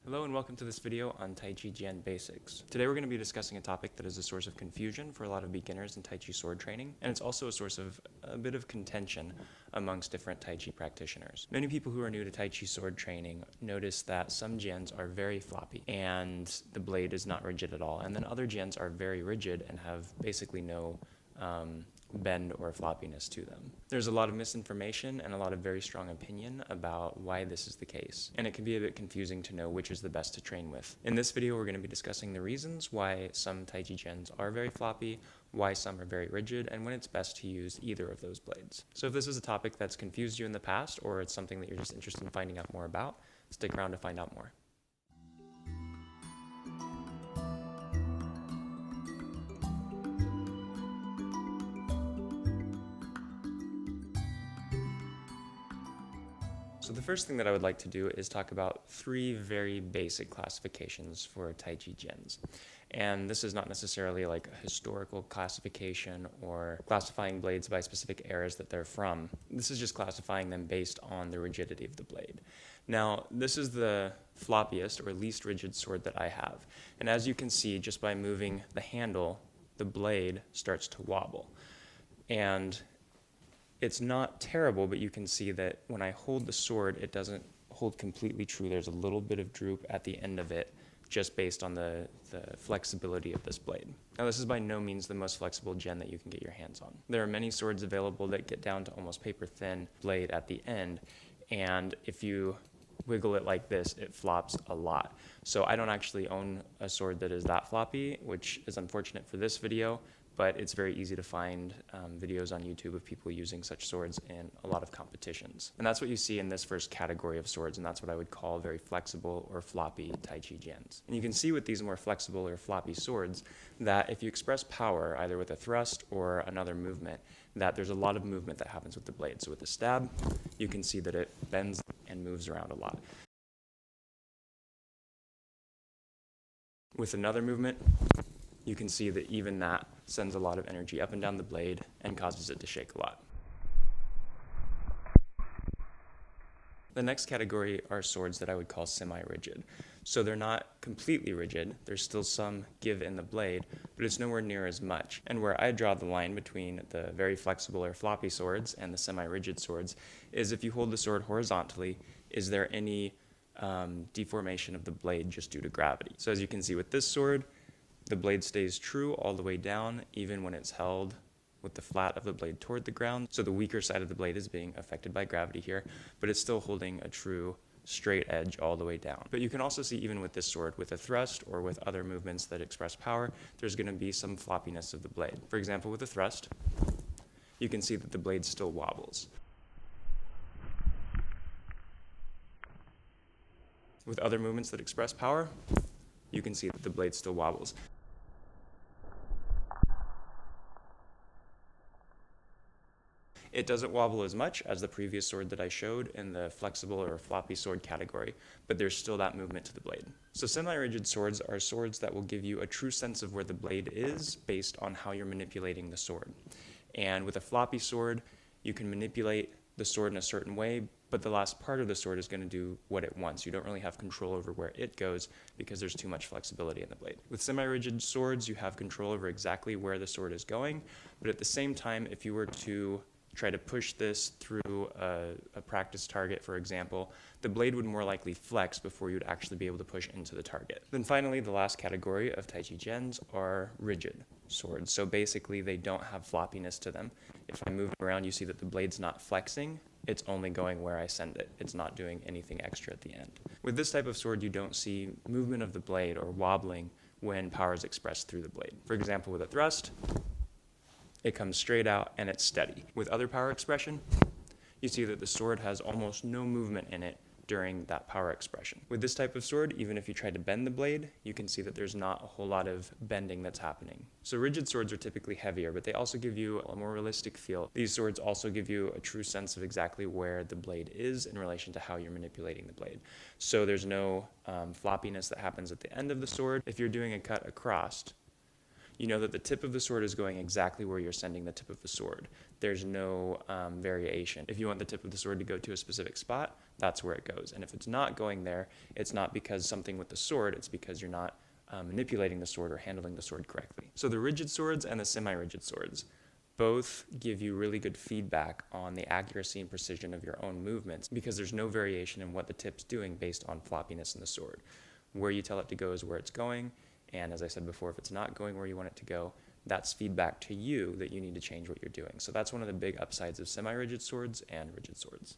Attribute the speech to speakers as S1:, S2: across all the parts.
S1: Hello and welcome to this video on Taijijian basics. Today we're going to be discussing a topic that is a source of confusion for a lot of beginners in Tai Chi sword training, and it's also a source of a bit of contention amongst different Tai Chi practitioners. Many people who are new to Tai Chi sword training notice that some Jians are very floppy and the blade is not rigid at all, and then other Jians are very rigid and have basically no bend or floppiness to them. There's a lot of misinformation and a lot of very strong opinion about why this is the case, and it can be a bit confusing to know which is the best to train with. In this video, we're going to be discussing the reasons why some Taijijians are very floppy, why some are very rigid, and when it's best to use either of those blades. So if this is a topic that's confused you in the past, or it's something that you're just interested in finding out more about, stick around to find out more. So the first thing that I would like to do is talk about three very basic classifications for Taijijians. And this is not necessarily like a historical classification or classifying blades by specific eras that they're from. This is just classifying them based on the rigidity of the blade. Now, this is the floppiest or least rigid sword that I have. And as you can see, just by moving the handle, the blade starts to wobble. And it's not terrible, but you can see that when I hold the sword, it doesn't hold completely true. There's a little bit of droop at the end of it, just based on the flexibility of this blade. Now, this is by no means the most flexible Jian that you can get your hands on. There are many swords available that get down to almost paper-thin blade at the end, and if you wiggle it like this, it flops a lot. So I don't actually own a sword that is that floppy, which is unfortunate for this video, but it's very easy to find videos on YouTube of people using such swords in a lot of competitions. And that's what you see in this first category of swords, and that's what I would call very flexible or floppy Taijijians. And you can see with these more flexible or floppy swords that if you express power, either with a thrust or another movement, that there's a lot of movement that happens with the blade. So with the stab, you can see that it bends and moves around a lot. With another movement, you can see that even that sends a lot of energy up and down the blade and causes it to shake a lot. The next category are swords that I would call semi-rigid. So they're not completely rigid, there's still some give in the blade, but it's nowhere near as much. And where I draw the line between the very flexible or floppy swords and the semi-rigid swords is if you hold the sword horizontally, is there any deformation of the blade just due to gravity? So as you can see with this sword, the blade stays true all the way down, even when it's held with the flat of the blade toward the ground. So the weaker side of the blade is being affected by gravity here, but it's still holding a true straight edge all the way down. But you can also see even with this sword, with a thrust or with other movements that express power, there's going to be some floppiness of the blade. For example, with a thrust, you can see that the blade still wobbles. With other movements that express power, you can see that the blade still wobbles. It doesn't wobble as much as the previous sword that I showed in the flexible or floppy sword category, but there's still that movement to the blade. So semi-rigid swords are swords that will give you a true sense of where the blade is based on how you're manipulating the sword. And with a floppy sword, you can manipulate the sword in a certain way, but the last part of the sword is going to do what it wants. You don't really have control over where it goes because there's too much flexibility in the blade. With semi-rigid swords, you have control over exactly where the sword is going, but at the same time, if you were to try to push this through a practice target, for example, the blade would more likely flex before you'd actually be able to push into the target. Then finally, the last category of Taijijians are rigid swords. So basically, they don't have floppiness to them. If I move it around, you see that the blade's not flexing. It's only going where I send it. It's not doing anything extra at the end. With this type of sword, you don't see movement of the blade or wobbling when power is expressed through the blade. For example, with a thrust, it comes straight out and it's steady. With other power expression, you see that the sword has almost no movement in it during that power expression. With this type of sword, even if you try to bend the blade, you can see that there's not a whole lot of bending that's happening. So rigid swords are typically heavier, but they also give you a more realistic feel. These swords also give you a true sense of exactly where the blade is in relation to how you're manipulating the blade. So there's no floppiness that happens at the end of the sword. If you're doing a cut across, You know that the tip of the sword is going exactly where you're sending the tip of the sword. There's no variation. If you want the tip of the sword to go to a specific spot, that's where it goes. And if it's not going there, it's not because something with the sword, it's because you're not manipulating the sword or handling the sword correctly. So the rigid swords and the semi-rigid swords both give you really good feedback on the accuracy and precision of your own movements because there's no variation in what the tip's doing based on floppiness in the sword. Where you tell it to go is where it's going, and as I said before, if it's not going where you want it to go, that's feedback to you that you need to change what you're doing. So that's one of the big upsides of semi-rigid swords and rigid swords.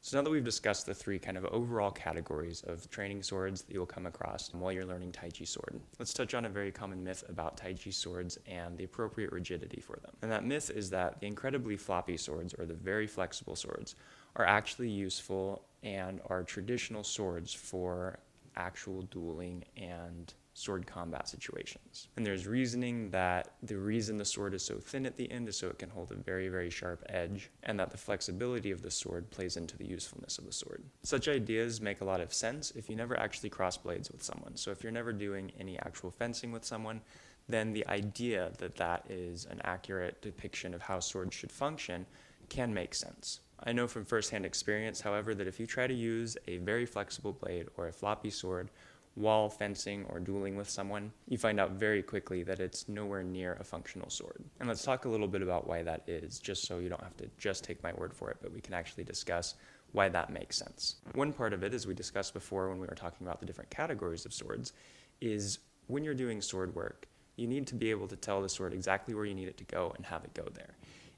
S1: So now that we've discussed the three kind of overall categories of training swords that you'll come across while you're learning Tai Chi Sword, let's touch on a very common myth about Tai Chi swords and the appropriate rigidity for them. And that myth is that the incredibly floppy swords, or the very flexible swords, are actually useful and are traditional swords for actual dueling and sword combat situations. And there's reasoning that the reason the sword is so thin at the end is so it can hold a very, very sharp edge, and that the flexibility of the sword plays into the usefulness of the sword. Such ideas make a lot of sense if you never actually cross blades with someone. So if you're never doing any actual fencing with someone, then the idea that that is an accurate depiction of how swords should function can make sense. I know from firsthand experience, however, that if you try to use a very flexible blade or a floppy sword while fencing or dueling with someone, you find out very quickly that it's nowhere near a functional sword. And let's talk a little bit about why that is, just so you don't have to just take my word for it, but we can actually discuss why that makes sense. One part of it, as we discussed before when we were talking about the different categories of swords, is when you're doing sword work, you need to be able to tell the sword exactly where you need it to go and have it go there.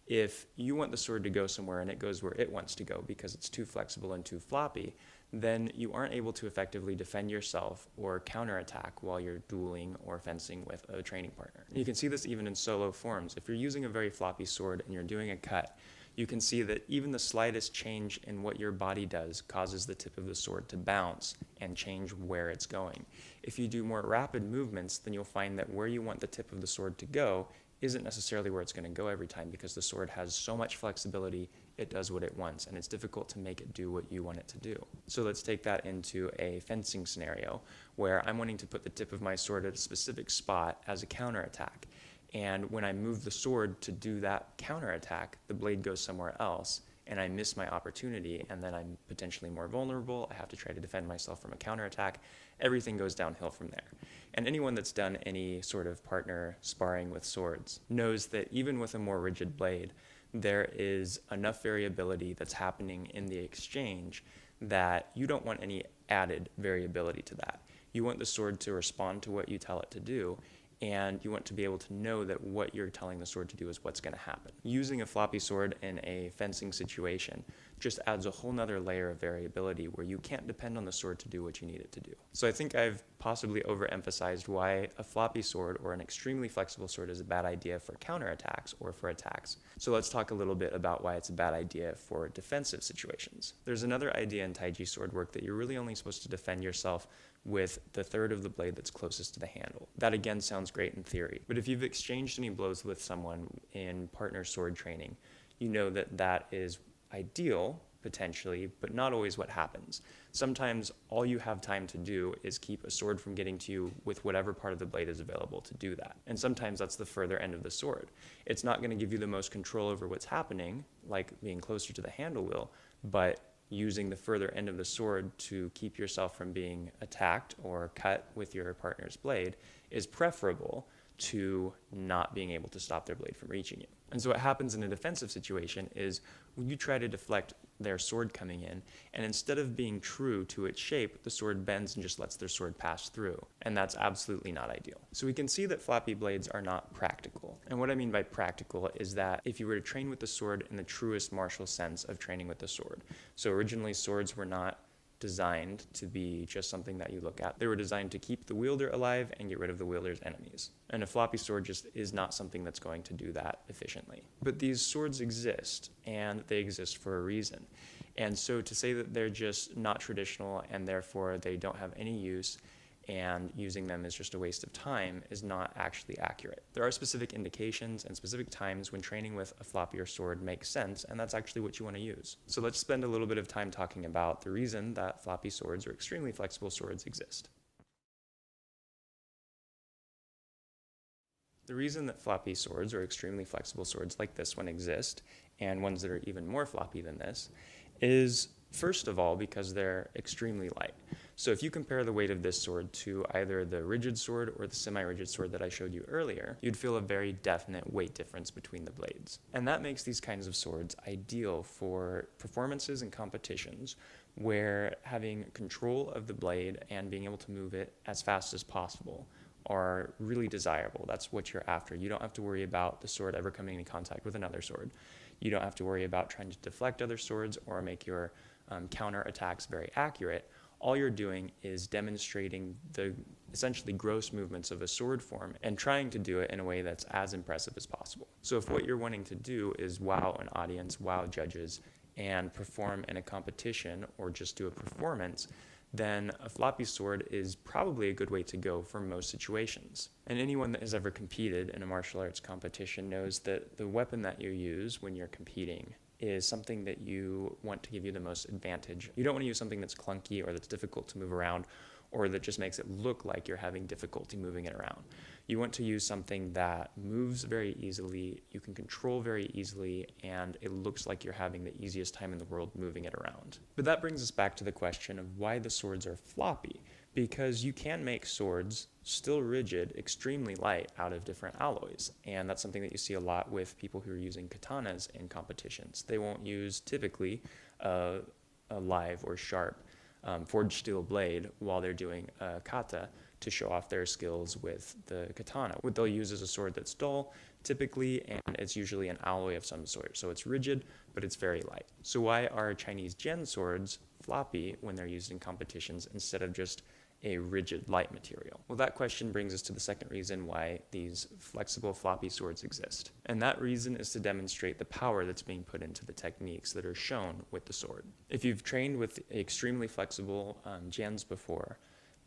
S1: If you want the sword to go somewhere and it goes where it wants to go because it's too flexible and too floppy, then you aren't able to effectively defend yourself or counterattack while you're dueling or fencing with a training partner. You can see this even in solo forms. If you're using a very floppy sword and you're doing a cut, you can see that even the slightest change in what your body does causes the tip of the sword to bounce and change where it's going. If you do more rapid movements, then you'll find that where you want the tip of the sword to go isn't necessarily where it's going to go every time because the sword has so much flexibility, it does what it wants, and it's difficult to make it do what you want it to do. So let's take that into a fencing scenario where I'm wanting to put the tip of my sword at a specific spot as a counterattack. And when I move the sword to do that counterattack, the blade goes somewhere else, and I miss my opportunity, and then I'm potentially more vulnerable. I have to try to defend myself from a counterattack. Everything goes downhill from there. And anyone that's done any sort of partner sparring with swords knows that even with a more rigid blade, there is enough variability that's happening in the exchange that you don't want any added variability to that. You want the sword to respond to what you tell it to do, and you want to be able to know that what you're telling the sword to do is what's going to happen. Using a floppy sword in a fencing situation just adds a whole nother layer of variability where you can't depend on the sword to do what you need it to do. So I think I've possibly overemphasized why a floppy sword or an extremely flexible sword is a bad idea for counterattacks or for attacks. So let's talk a little bit about why it's a bad idea for defensive situations. There's another idea in Taiji sword work that you're really only supposed to defend yourself with the third of the blade that's closest to the handle. That again sounds great in theory, but if you've exchanged any blows with someone in partner sword training, you know that that is ideal, potentially, but not always what happens. Sometimes all you have time to do is keep a sword from getting to you with whatever part of the blade is available to do that. And sometimes that's the further end of the sword. It's not going to give you the most control over what's happening, like being closer to the handle will, but using the further end of the sword to keep yourself from being attacked or cut with your partner's blade is preferable to not being able to stop their blade from reaching you. And so what happens in a defensive situation is when you try to deflect their sword coming in, and instead of being true to its shape, the sword bends and just lets their sword pass through. And that's absolutely not ideal. So we can see that floppy blades are not practical. And what I mean by practical is that if you were to train with the sword in the truest martial sense of training with the sword, so originally swords were not designed to be just something that you look at. They were designed to keep the wielder alive and get rid of the wielder's enemies. And a floppy sword just is not something that's going to do that efficiently. But these swords exist, and they exist for a reason. And so to say that they're just not traditional and therefore they don't have any use and using them is just a waste of time is not actually accurate. There are specific indications and specific times when training with a floppier sword makes sense, and that's actually what you want to use. So let's spend a little bit of time talking about the reason that floppy swords or extremely flexible swords exist. The reason that floppy swords or extremely flexible swords like this one exist, and ones that are even more floppy than this, is first of all because they're extremely light. So if you compare the weight of this sword to either the rigid sword or the semi-rigid sword that I showed you earlier, you'd feel a very definite weight difference between the blades. And that makes these kinds of swords ideal for performances and competitions where having control of the blade and being able to move it as fast as possible are really desirable. That's what you're after. You don't have to worry about the sword ever coming into contact with another sword. You don't have to worry about trying to deflect other swords or make your counter attacks very accurate. All you're doing is demonstrating the essentially gross movements of a sword form and trying to do it in a way that's as impressive as possible. So if what you're wanting to do is wow an audience, wow judges, and perform in a competition or just do a performance, then a floppy sword is probably a good way to go for most situations. And anyone that has ever competed in a martial arts competition knows that the weapon that you use when you're competing is something that you want to give you the most advantage. You don't want to use something that's clunky or that's difficult to move around or that just makes it look like you're having difficulty moving it around. You want to use something that moves very easily, you can control very easily, and it looks like you're having the easiest time in the world moving it around. But that brings us back to the question of why the swords are floppy, because you can make swords still rigid, extremely light out of different alloys, and that's something that you see a lot with people who are using katanas in competitions. They won't use typically a live or sharp forged steel blade while they're doing a kata to show off their skills with the katana. What they'll use is a sword that's dull, typically, and it's usually an alloy of some sort. So it's rigid, but it's very light. So why are Chinese Jian swords floppy when they're used in competitions instead of just a rigid light material? Well, that question brings us to the second reason why these flexible floppy swords exist. And that reason is to demonstrate the power that's being put into the techniques that are shown with the sword. If you've trained with extremely flexible Jians before,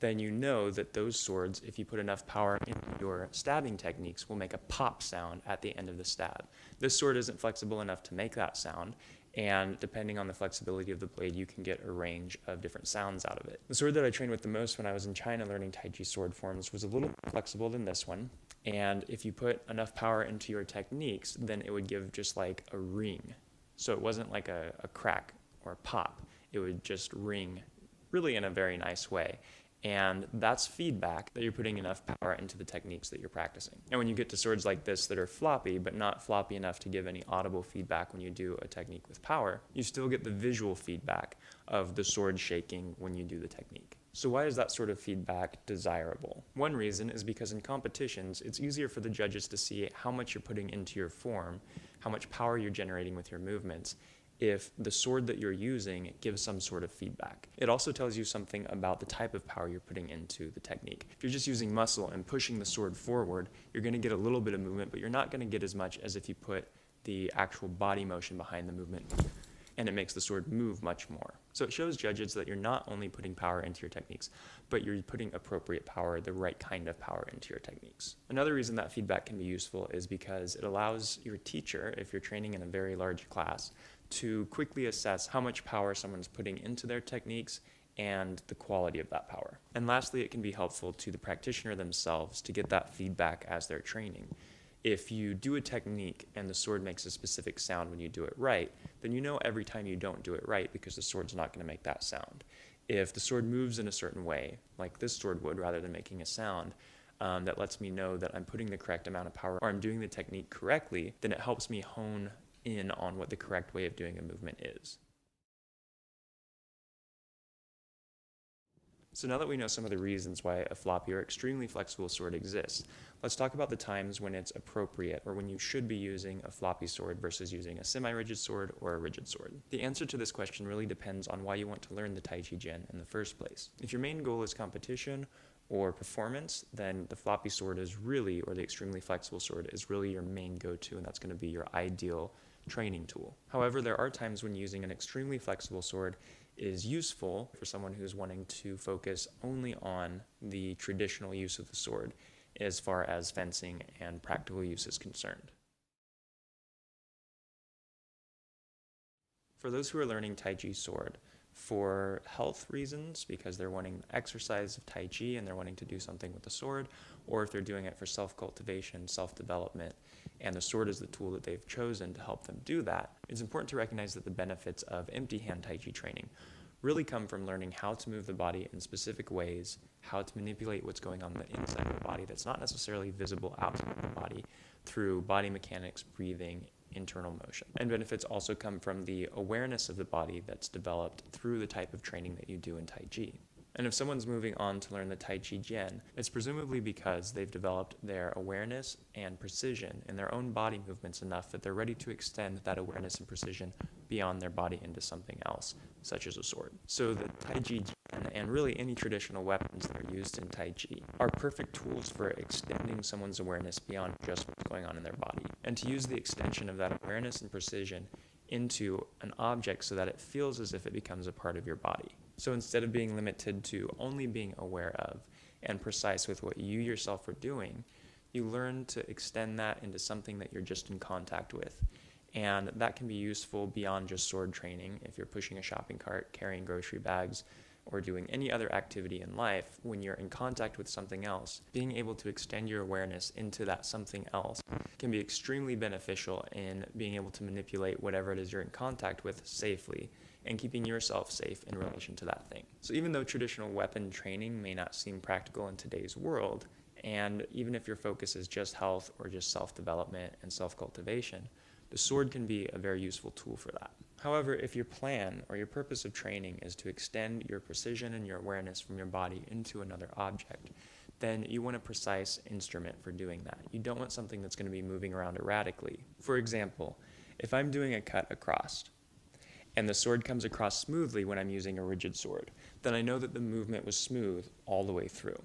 S1: then you know that those swords, if you put enough power into your stabbing techniques, will make a pop sound at the end of the stab. This sword isn't flexible enough to make that sound, and depending on the flexibility of the blade, you can get a range of different sounds out of it. The sword that I trained with the most when I was in China learning Taiji sword forms was a little more flexible than this one, and if you put enough power into your techniques, then it would give just like a ring. So it wasn't like a crack or a pop. It would just ring really in a very nice way. And that's feedback that you're putting enough power into the techniques that you're practicing. And when you get to swords like this that are floppy, but not floppy enough to give any audible feedback when you do a technique with power, you still get the visual feedback of the sword shaking when you do the technique. So why is that sort of feedback desirable? One reason is because in competitions, it's easier for the judges to see how much you're putting into your form, how much power you're generating with your movements, if the sword that you're using gives some sort of feedback. It also tells you something about the type of power you're putting into the technique. If you're just using muscle and pushing the sword forward, you're going to get a little bit of movement, but you're not going to get as much as if you put the actual body motion behind the movement, and it makes the sword move much more. So it shows judges that you're not only putting power into your techniques, but you're putting appropriate power, the right kind of power into your techniques. Another reason that feedback can be useful is because it allows your teacher, if you're training in a very large class, to quickly assess how much power someone's putting into their techniques and the quality of that power. And lastly, it can be helpful to the practitioner themselves to get that feedback as they're training. If you do a technique and the sword makes a specific sound when you do it right, then you know every time you don't do it right because the sword's not going to make that sound. If the sword moves in a certain way, like this sword would, rather than making a sound, that lets me know that I'm putting the correct amount of power or I'm doing the technique correctly, then it helps me hone in on what the correct way of doing a movement is. So now that we know some of the reasons why a floppy or extremely flexible sword exists, let's talk about the times when it's appropriate or when you should be using a floppy sword versus using a semi-rigid sword or a rigid sword. The answer to this question really depends on why you want to learn the Taijijian in the first place. If your main goal is competition or performance, then the floppy sword is really, or the extremely flexible sword is really your main go-to, and that's going to be your ideal training tool. However, there are times when using an extremely flexible sword is useful for someone who's wanting to focus only on the traditional use of the sword as far as fencing and practical use is concerned. For those who are learning Tai Chi sword, for health reasons, because they're wanting exercise of Tai Chi and they're wanting to do something with the sword, or if they're doing it for self-cultivation, self-development, and the sword is the tool that they've chosen to help them do that, it's important to recognize that the benefits of empty hand Tai Chi training really come from learning how to move the body in specific ways, how to manipulate what's going on the inside of the body that's not necessarily visible outside of the body through body mechanics, breathing, internal motion. And benefits also come from the awareness of the body that's developed through the type of training that you do in Tai Chi. And if someone's moving on to learn the Taijijian, it's presumably because they've developed their awareness and precision in their own body movements enough that they're ready to extend that awareness and precision beyond their body into something else, such as a sword. So the Taijijian, and really any traditional weapons that are used in Tai Chi, are perfect tools for extending someone's awareness beyond just what's going on in their body. And to use the extension of that awareness and precision into an object so that it feels as if it becomes a part of your body. So instead of being limited to only being aware of and precise with what you yourself are doing, you learn to extend that into something that you're just in contact with. And that can be useful beyond just sword training. If you're pushing a shopping cart, carrying grocery bags, or doing any other activity in life, when you're in contact with something else, being able to extend your awareness into that something else can be extremely beneficial in being able to manipulate whatever it is you're in contact with safely and keeping yourself safe in relation to that thing. So even though traditional weapon training may not seem practical in today's world, and even if your focus is just health or just self-development and self-cultivation, the sword can be a very useful tool for that. However, if your plan or your purpose of training is to extend your precision and your awareness from your body into another object, then you want a precise instrument for doing that. You don't want something that's going to be moving around erratically. For example, if I'm doing a cut across, and the sword comes across smoothly when I'm using a rigid sword, then I know that the movement was smooth all the way through.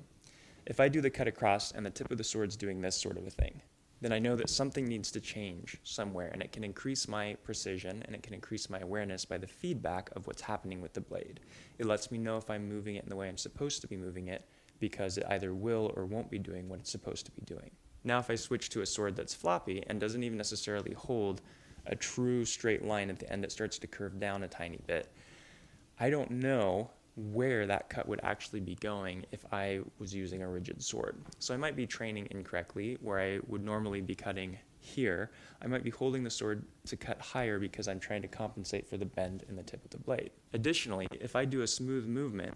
S1: If I do the cut across and the tip of the sword's doing this sort of a thing, then I know that something needs to change somewhere, and it can increase my precision and it can increase my awareness by the feedback of what's happening with the blade. It lets me know if I'm moving it in the way I'm supposed to be moving it, because it either will or won't be doing what it's supposed to be doing. Now if I switch to a sword that's floppy and doesn't even necessarily hold a true straight line at the end, it starts to curve down a tiny bit, I don't know where that cut would actually be going if I was using a rigid sword. So I might be training incorrectly, where I would normally be cutting here. I might be holding the sword to cut higher because I'm trying to compensate for the bend in the tip of the blade. Additionally, if I do a smooth movement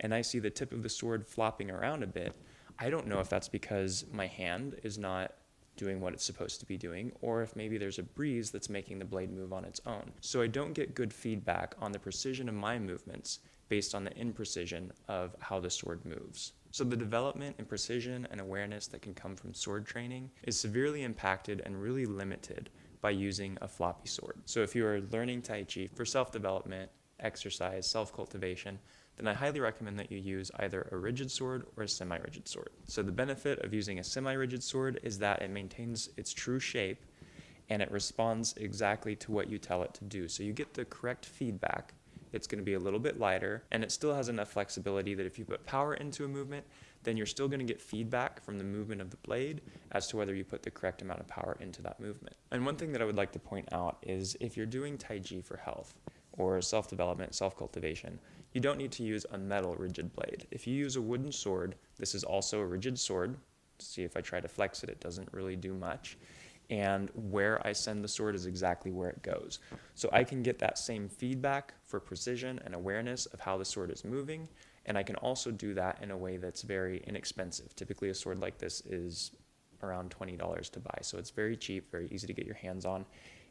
S1: and I see the tip of the sword flopping around a bit, I don't know if that's because my hand is not doing what it's supposed to be doing, or if maybe there's a breeze that's making the blade move on its own. So I don't get good feedback on the precision of my movements based on the imprecision of how the sword moves. So the development in precision and awareness that can come from sword training is severely impacted and really limited by using a floppy sword. So if you are learning Tai Chi for self-development, exercise, self-cultivation, then I highly recommend that you use either a rigid sword or a semi-rigid sword. So the benefit of using a semi-rigid sword is that it maintains its true shape and it responds exactly to what you tell it to do. So you get the correct feedback. It's going to be a little bit lighter, and it still has enough flexibility that if you put power into a movement, then you're still going to get feedback from the movement of the blade as to whether you put the correct amount of power into that movement. And one thing that I would like to point out is if you're doing Tai Chi for health or self-development, self-cultivation, you don't need to use a metal rigid blade. If you use a wooden sword, this is also a rigid sword. See, if I try to flex it, it doesn't really do much. And where I send the sword is exactly where it goes. So I can get that same feedback for precision and awareness of how the sword is moving, and I can also do that in a way that's very inexpensive. Typically a sword like this is around $20 to buy, so it's very cheap, very easy to get your hands on,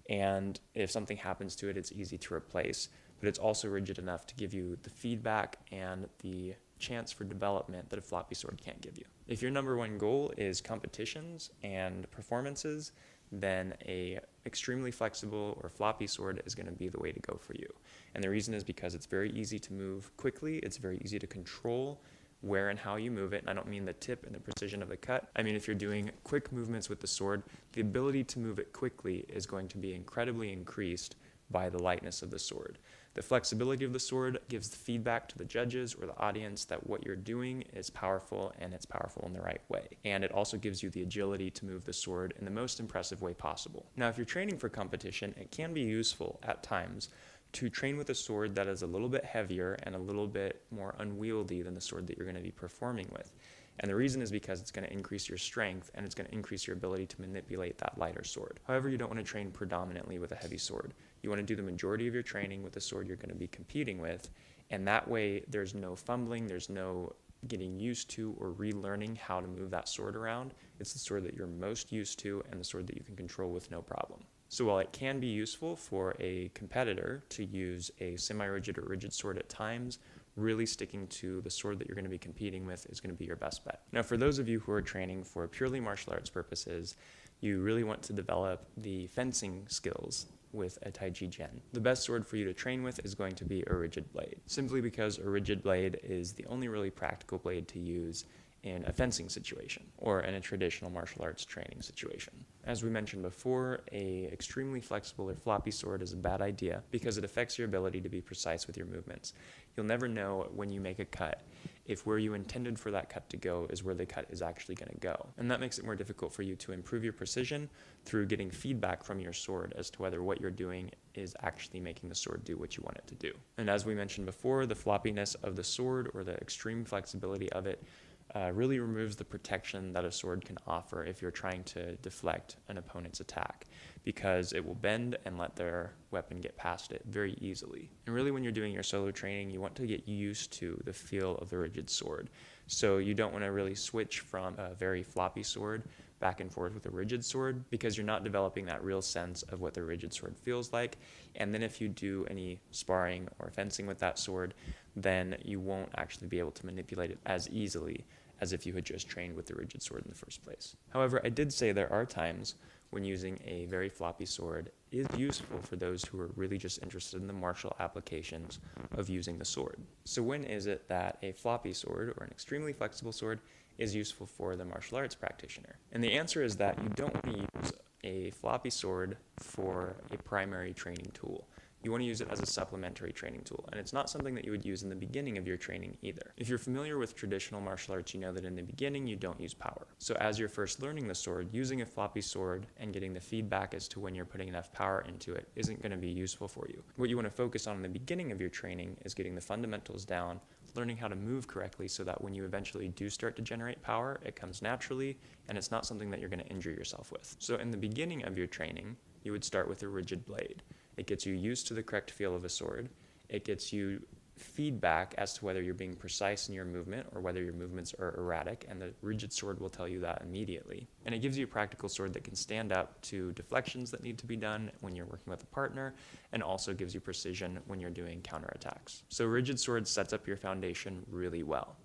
S1: and if something happens to it, it's easy to replace, but it's also rigid enough to give you the feedback and the chance for development that a floppy sword can't give you. If your number one goal is competitions and performances, then a extremely flexible or floppy sword is going to be the way to go for you. And the reason is because it's very easy to move quickly, it's very easy to control where and how you move it. And I don't mean the tip and the precision of the cut. I mean if you're doing quick movements with the sword, the ability to move it quickly is going to be incredibly increased by the lightness of the sword. The flexibility of the sword gives the feedback to the judges or the audience that what you're doing is powerful and it's powerful in the right way. And it also gives you the agility to move the sword in the most impressive way possible. Now, if you're training for competition, it can be useful at times to train with a sword that is a little bit heavier and a little bit more unwieldy than the sword that you're going to be performing with. And the reason is because it's going to increase your strength and it's going to increase your ability to manipulate that lighter sword. However, you don't want to train predominantly with a heavy sword. You want to do the majority of your training with the sword you're going to be competing with, and that way there's no fumbling, there's no getting used to or relearning how to move that sword around. It's the sword that you're most used to and the sword that you can control with no problem. So while it can be useful for a competitor to use a semi-rigid or rigid sword at times, really sticking to the sword that you're going to be competing with is going to be your best bet. Now, for those of you who are training for purely martial arts purposes, you really want to develop the fencing skills with a Taijijian. The best sword for you to train with is going to be a rigid blade, simply because a rigid blade is the only really practical blade to use in a fencing situation or in a traditional martial arts training situation. As we mentioned before, a extremely flexible or floppy sword is a bad idea because it affects your ability to be precise with your movements. You'll never know when you make a cut if where you intended for that cut to go is where the cut is actually going to go. And that makes it more difficult for you to improve your precision through getting feedback from your sword as to whether what you're doing is actually making the sword do what you want it to do. And as we mentioned before, the floppiness of the sword or the extreme flexibility of it really removes the protection that a sword can offer if you're trying to deflect an opponent's attack, because it will bend and let their weapon get past it very easily. And really, when you're doing your solo training, you want to get used to the feel of the rigid sword. So you don't want to really switch from a very floppy sword back and forth with a rigid sword, because you're not developing that real sense of what the rigid sword feels like. And then if you do any sparring or fencing with that sword, then you won't actually be able to manipulate it as easily as if you had just trained with the rigid sword in the first place. However, I did say there are times when using a very floppy sword is useful for those who are really just interested in the martial applications of using the sword. So when is it that a floppy sword or an extremely flexible sword is useful for the martial arts practitioner? And the answer is that you don't want to use a floppy sword for a primary training tool. You want to use it as a supplementary training tool, and it's not something that you would use in the beginning of your training either. If you're familiar with traditional martial arts, you know that in the beginning you don't use power. So as you're first learning the sword, using a floppy sword and getting the feedback as to when you're putting enough power into it isn't going to be useful for you. What you want to focus on in the beginning of your training is getting the fundamentals down, learning how to move correctly so that when you eventually do start to generate power, it comes naturally and it's not something that you're going to injure yourself with. So in the beginning of your training, you would start with a rigid blade. It gets you used to the correct feel of a sword. It gets you feedback as to whether you're being precise in your movement or whether your movements are erratic, and the rigid sword will tell you that immediately. And it gives you a practical sword that can stand up to deflections that need to be done when you're working with a partner, and also gives you precision when you're doing counterattacks. So rigid sword sets up your foundation really well.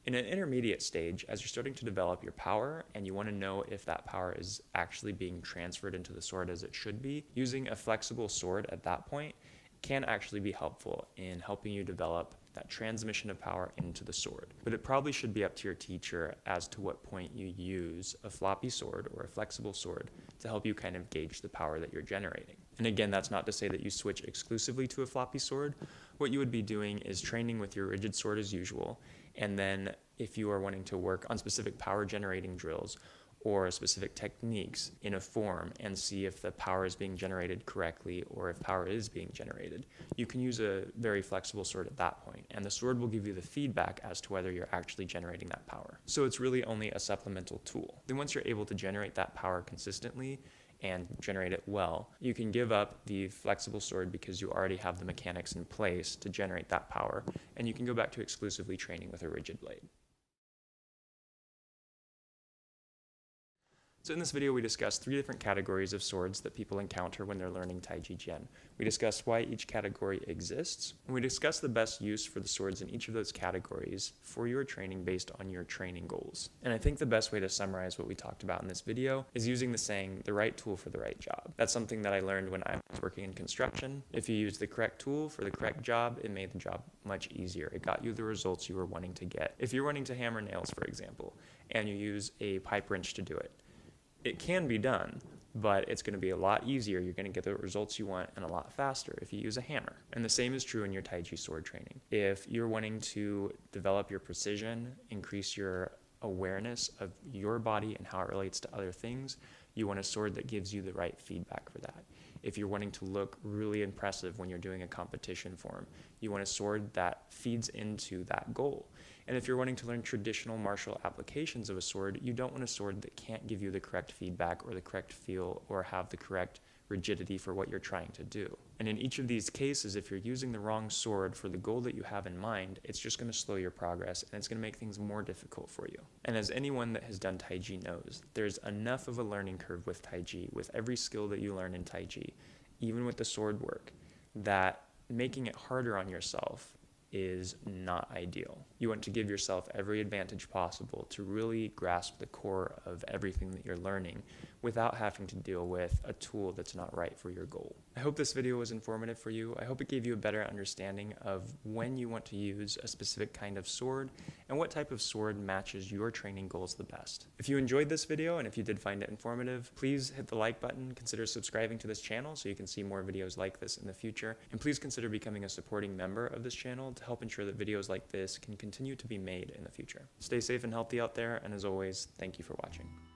S1: In an intermediate stage, as you're starting to develop your power and you want to know if that power is actually being transferred into the sword as it should be, using a flexible sword at that point can actually be helpful in helping you develop that transmission of power into the sword. But it probably should be up to your teacher as to what point you use a floppy sword or a flexible sword to help you kind of gauge the power that you're generating. And again, that's not to say that you switch exclusively to a floppy sword. What you would be doing is training with your rigid sword as usual, and then if you are wanting to work on specific power generating drills or specific techniques in a form and see if the power is being generated correctly or if power is being generated, you can use a very flexible sword at that point, and the sword will give you the feedback as to whether you're actually generating that power. So it's really only a supplemental tool. Then once you're able to generate that power consistently and generate it well, you can give up the flexible sword because you already have the mechanics in place to generate that power, and you can go back to exclusively training with a rigid blade. So in this video, we discussed 3 different categories of swords that people encounter when they're learning Taijijian. We discussed why each category exists, and we discussed the best use for the swords in each of those categories for your training based on your training goals. And I think the best way to summarize what we talked about in this video is using the saying, the right tool for the right job. That's something that I learned when I was working in construction. If you use the correct tool for the correct job, it made the job much easier. It got you the results you were wanting to get. If you're wanting to hammer nails, for example, and you use a pipe wrench to do it, it can be done, but it's going to be a lot easier. You're going to get the results you want and a lot faster if you use a hammer. And the same is true in your Tai Chi sword training. If you're wanting to develop your precision, increase your awareness of your body and how it relates to other things, you want a sword that gives you the right feedback for that. if you're wanting to look really impressive when you're doing a competition form. You want a sword that feeds into that goal. And if you're wanting to learn traditional martial applications of a sword, you don't want a sword that can't give you the correct feedback or the correct feel or have the correct rigidity for what you're trying to do. And in each of these cases, if you're using the wrong sword for the goal that you have in mind, it's just going to slow your progress and it's going to make things more difficult for you. And as anyone that has done Taiji knows, there's enough of a learning curve with Taiji, with every skill that you learn in Taiji, even with the sword work, that making it harder on yourself is not ideal. You want to give yourself every advantage possible to really grasp the core of everything that you're learning without having to deal with a tool that's not right for your goal. I hope this video was informative for you. I hope it gave you a better understanding of when you want to use a specific kind of sword and what type of sword matches your training goals the best. If you enjoyed this video and if you did find it informative, please hit the like button, consider subscribing to this channel so you can see more videos like this in the future, and please consider becoming a supporting member of this channel to help ensure that videos like this can continue to be made in the future. Stay safe and healthy out there, and as always, thank you for watching.